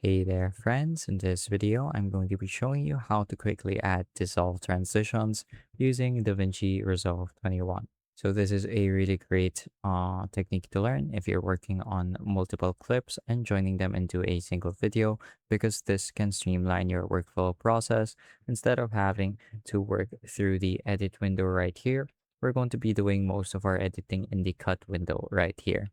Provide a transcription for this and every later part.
Hey there, friends. In this video, I'm going to be showing you how to quickly add dissolve transitions using DaVinci Resolve 21. So this is a really great technique to learn if you're working on multiple clips and joining them into a single video, because this can streamline your workflow process. Instead of having to work through the edit window right here, we're going to be doing most of our editing in the cut window right here.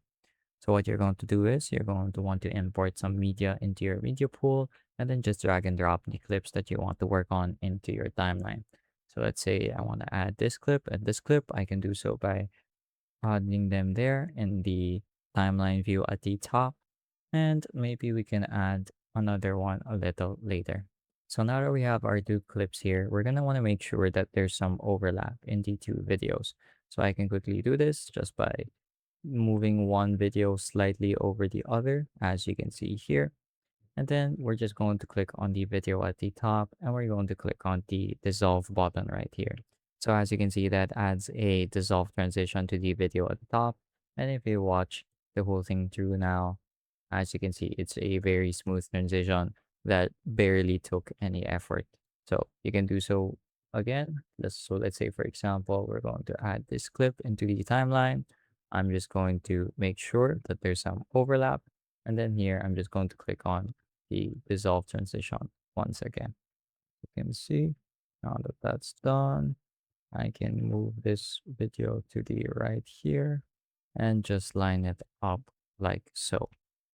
So what you're going to do is you're going to want to import some media into your media pool and then just drag and drop the clips that you want to work on into your timeline. So let's say I want to add this clip and this clip. I can do so by adding them there in the timeline view at the top. And maybe we can add another one a little later. So now that we have our two clips here, we're going to want to make sure that there's some overlap in the two videos. So I can quickly do this just by moving one video slightly over the other, as you can see here. And then we're just going to click on the video at the top and we're going to click on the dissolve button right here. So as you can see, that adds a dissolve transition to the video at the top. And if you watch the whole thing through now, as you can see, it's a very smooth transition that barely took any effort. So you can do so again. Let's say, for example, we're going to add this clip into the timeline. I'm just going to make sure that there's some overlap. And then here, I'm just going to click on the dissolve transition once again. You can see now that that's done, I can move this video to the right here and just line it up like so.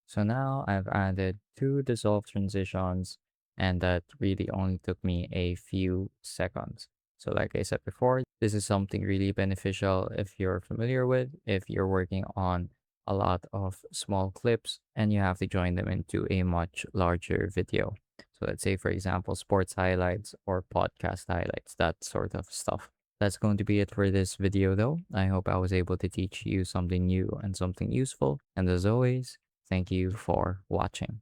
So now I've added two dissolve transitions and that really only took me a few seconds. So like I said before, this is something really beneficial if you're familiar with, if you're working on a lot of small clips and you have to join them into a much larger video. So let's say, for example, sports highlights or podcast highlights, that sort of stuff. That's going to be it for this video though. I hope I was able to teach you something new and something useful. And as always, thank you for watching.